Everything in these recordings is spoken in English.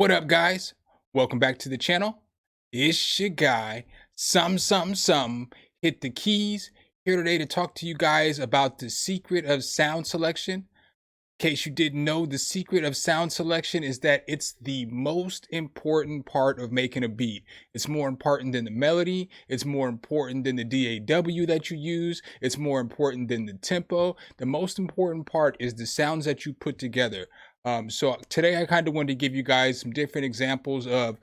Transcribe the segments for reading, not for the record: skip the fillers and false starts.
What up, guys? Welcome back to the channel. It's your guy, some. Hit the keys. Here today to talk to you guys about the secret of sound selection. In case you didn't know, the secret of sound selection is that it's the most important part of making a beat. It's more important than the melody. It's more important than the DAW that you use. It's more important than the tempo. The most important part is the sounds that you put together. So today I kind of wanted to give you guys some different examples of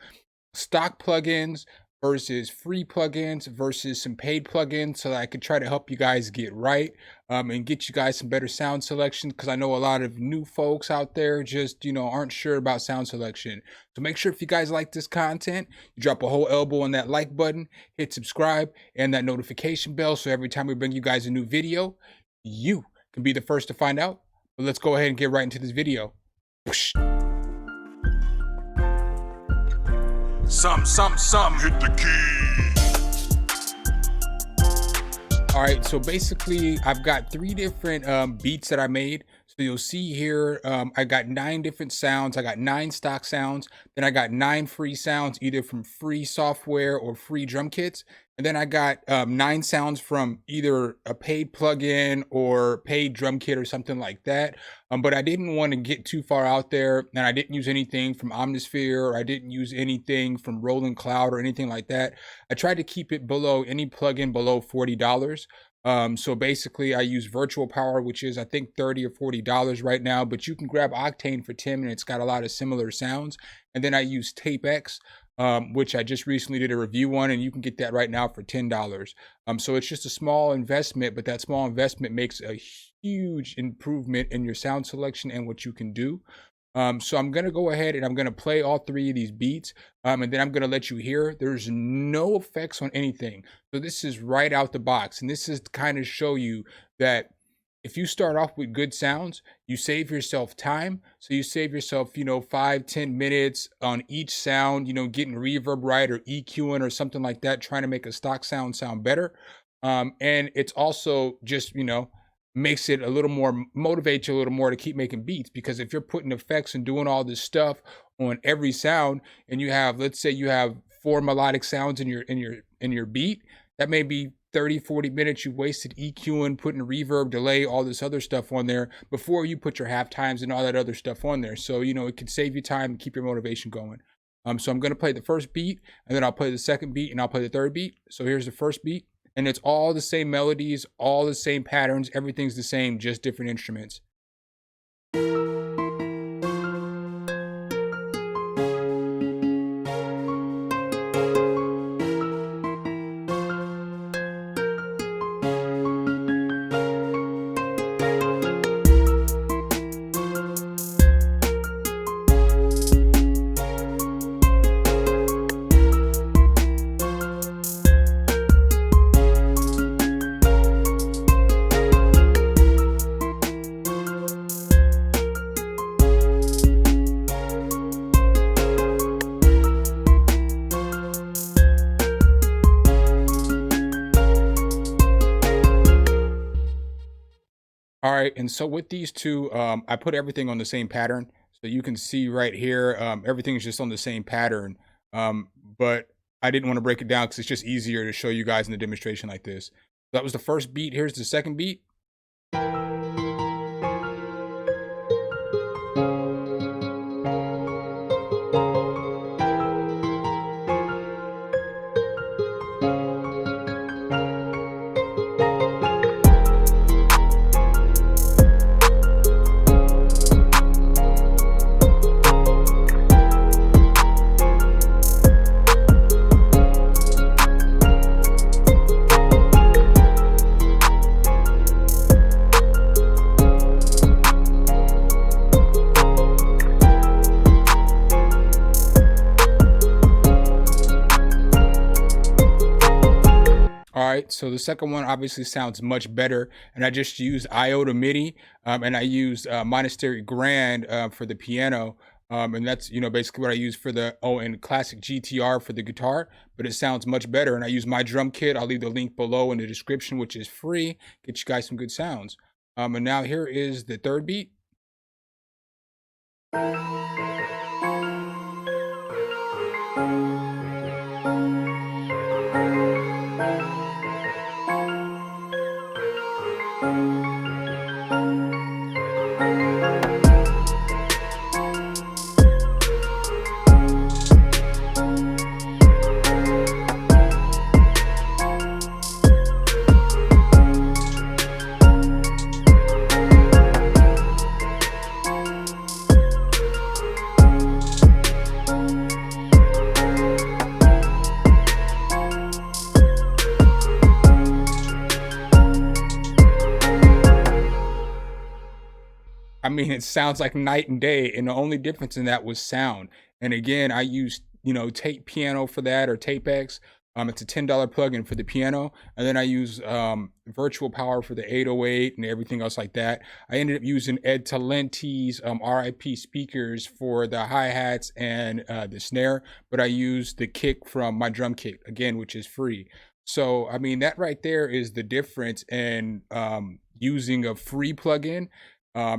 stock plugins versus free plugins versus some paid plugins so that I could try to help you guys get right and get you guys some better sound selection, because I know a lot of new folks out there just aren't sure about sound selection. So make sure if you guys like this content, you drop a whole elbow on that like button, hit subscribe and that notification bell so every time we bring you guys a new video, you can be the first to find out. But let's go ahead and get right into this video. Some hit the key. All right, so basically I've got 3 different beats that I made. So you'll see here I got 9 different sounds. I got 9 stock sounds, then I got 9 free sounds either from free software or free drum kits, and then I got 9 sounds from either a paid plugin or paid drum kit or something like that. But I didn't want to get too far out there, and I didn't use anything from Omnisphere, or I didn't use anything from Rolling Cloud or anything like that. I tried to keep it below any plugin below $40. So basically I use Virtual Power, which is I think $30 or $40 right now, but you can grab Octane for 10 and it's got a lot of similar sounds. And then I use Tape X, which I just recently did a review on, and you can get that right now for $10. So it's just a small investment, but that small investment makes a huge improvement in your sound selection and what you can do. So I'm going to go ahead and I'm going to play all 3 of these beats, and then I'm going to let you hear. There's no effects on anything. So this is right out the box. And this is to kind of show you that if you start off with good sounds, you save yourself time. So you save yourself, 5-10 minutes on each sound, getting reverb right or EQing or something like that, trying to make a stock sound better. And it's also just, makes it a little more, motivates you a little more to keep making beats, because if you're putting effects and doing all this stuff on every sound, and you have, let's say you have 4 melodic sounds in your beat, that may be 30-40 minutes you wasted EQing, putting reverb, delay, all this other stuff on there before you put your half times and all that other stuff on there. So it could save you time and keep your motivation going. So I'm going to play the first beat, and then I'll play the second beat, and I'll play the third beat. So here's the first beat. And it's all the same melodies, all the same patterns, everything's the same, just different instruments. All right, and so with these 2, I put everything on the same pattern. So you can see right here, everything is just on the same pattern. But I didn't want to break it down because it's just easier to show you guys in the demonstration like this. That was the first beat. Here's the second beat. All right, so the second one obviously sounds much better, and I just used Iota MIDI, and I used Monastery Grand for the piano, and that's basically what I use for the and classic GTR for the guitar. But it sounds much better, and I use my drum kit. I'll leave the link below in the description, which is free. Get you guys some good sounds. And now here is the third beat. I mean, it sounds like night and day, and the only difference in that was sound. And again, I used, tape piano for that or tape X. It's a $10 plugin for the piano, and then I use virtual power for the 808 and everything else like that. I ended up using Ed Talenti's RIP speakers for the hi-hats and the snare, but I used the kick from my drum kit again, which is free. So I mean, that right there is the difference in using a free plugin,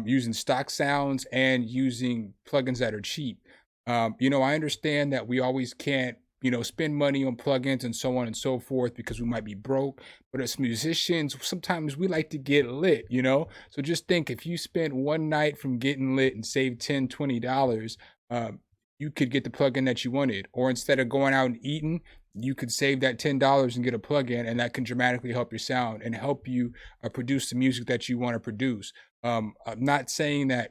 using stock sounds, and using plugins that are cheap. I understand that we always can't, spend money on plugins and so on and so forth because we might be broke. But as musicians, sometimes we like to get lit. So just think, if you spent one night from getting lit and saved $10, $20, you could get the plugin that you wanted. Or instead of going out and eating, you could save that $10 and get a plugin, and that can dramatically help your sound and help you produce the music that you want to produce. I'm not saying that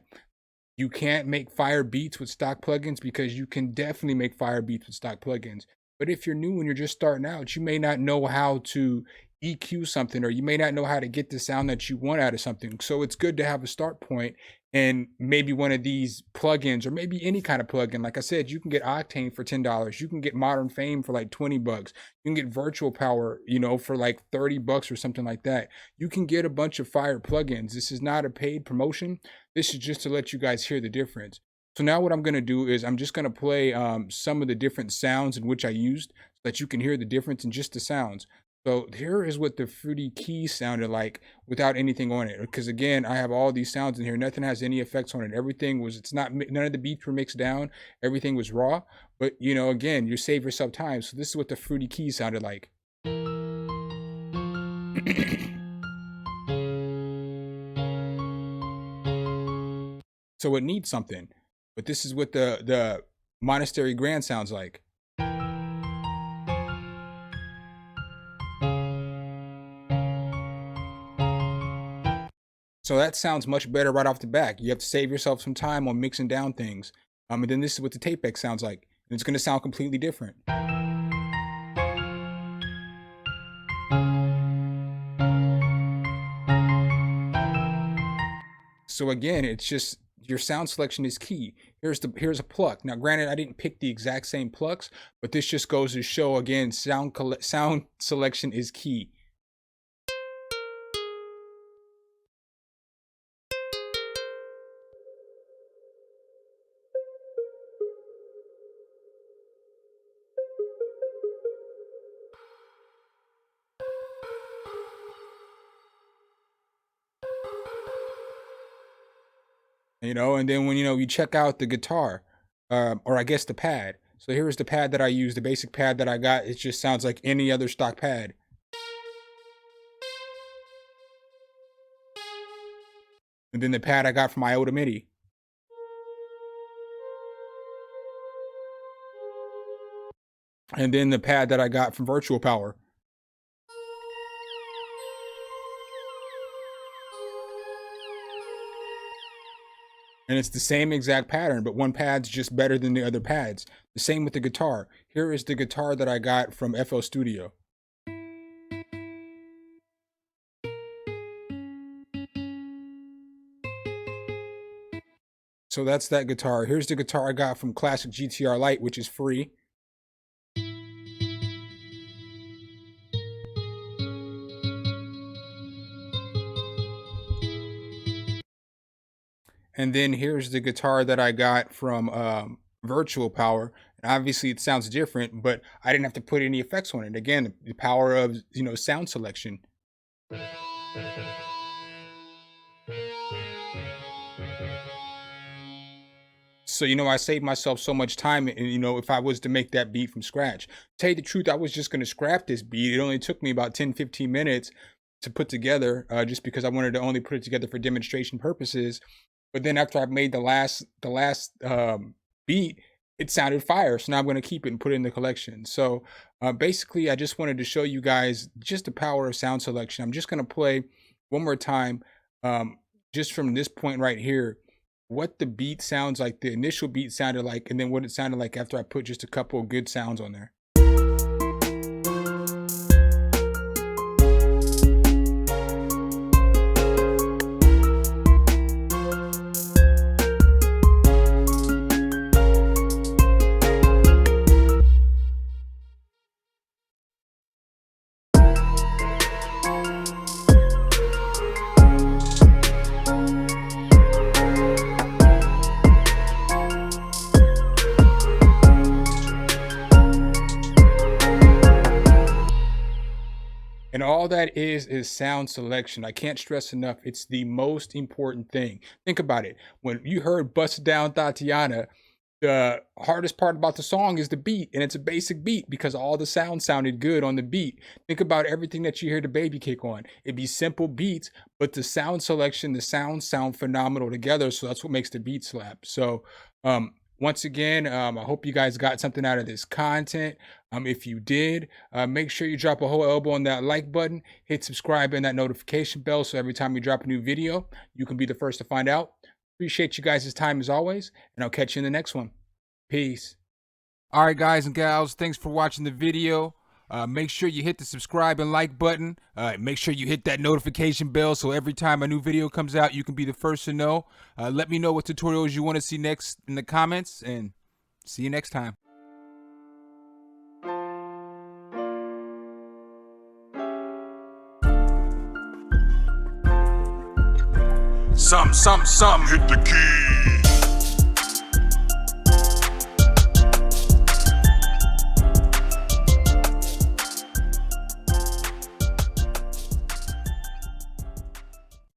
you can't make fire beats with stock plugins, because you can definitely make fire beats with stock plugins. But if you're new and you're just starting out, you may not know how to EQ something, or you may not know how to get the sound that you want out of something. So it's good to have a start point, and maybe one of these plugins, or maybe any kind of plugin. Like I said, you can get Octane for $10. You can get Modern Fame for like $20. You can get Virtual Power, for like $30 or something like that. You can get a bunch of fire plugins. This is not a paid promotion. This is just to let you guys hear the difference. So now what I'm going to do is I'm just going to play some of the different sounds in which I used, so that you can hear the difference in just the sounds. So here is what the Fruity Keys sounded like without anything on it. Because again, I have all these sounds in here. Nothing has any effects on it. None of the beats were mixed down. Everything was raw. But again, you save yourself time. So this is what the Fruity Keys sounded like. So it needs something. But this is what the Monastery Grand sounds like. So that sounds much better right off the back. You have to save yourself some time on mixing down things. And then this is what the tape X sounds like. And it's going to sound completely different. So again, it's just, your sound selection is key. Here's a pluck. Now, granted, I didn't pick the exact same plucks, but this just goes to show, again, sound selection is key. And then when you check out the guitar, or I guess the pad. So here's the pad that I use, the basic pad that I got. It just sounds like any other stock pad. And then the pad I got from Iota MIDI. And then the pad that I got from Virtual Power. And it's the same exact pattern, but one pad's just better than the other pads. The same with the guitar. Here is the guitar that I got from FL Studio. So that's that guitar. Here's the guitar I got from Classic GTR Lite, which is free. And then here's the guitar that I got from Virtual Power. And obviously it sounds different, but I didn't have to put any effects on it. Again, the power of, sound selection. So, I saved myself so much time. And, if I was to make that beat from scratch, tell you the truth, I was just going to scrap this beat. It only took me about 10-15 minutes to put together, just because I wanted to only put it together for demonstration purposes. But then after I made the last beat, it sounded fire. So now I'm going to keep it and put it in the collection. So basically, I just wanted to show you guys just the power of sound selection. I'm just going to play one more time, just from this point right here, what the beat sounds like, the initial beat sounded like, and then what it sounded like after I put just a couple of good sounds on there. And all that is sound selection. I can't stress enough. It's the most important thing. Think about it. When you heard Bust Down Tatiana, the hardest part about the song is the beat. And it's a basic beat because all the sound sounded good on the beat. Think about everything that you hear the Baby Kick on. It'd be simple beats, but the sound selection, the sounds sound phenomenal together. So that's what makes the beat slap. So, once again, I hope you guys got something out of this content. If you did, make sure you drop a whole elbow on that like button, hit subscribe and that notification bell so every time we drop a new video, you can be the first to find out. Appreciate you guys' time as always, and I'll catch you in the next one. Peace. All right, guys and gals, thanks for watching the video. Make sure you hit the subscribe and like button. Make sure you hit that notification bell so every time a new video comes out, you can be the first to know. Let me know what tutorials you want to see next in the comments, and see you next time. Some, hit the key.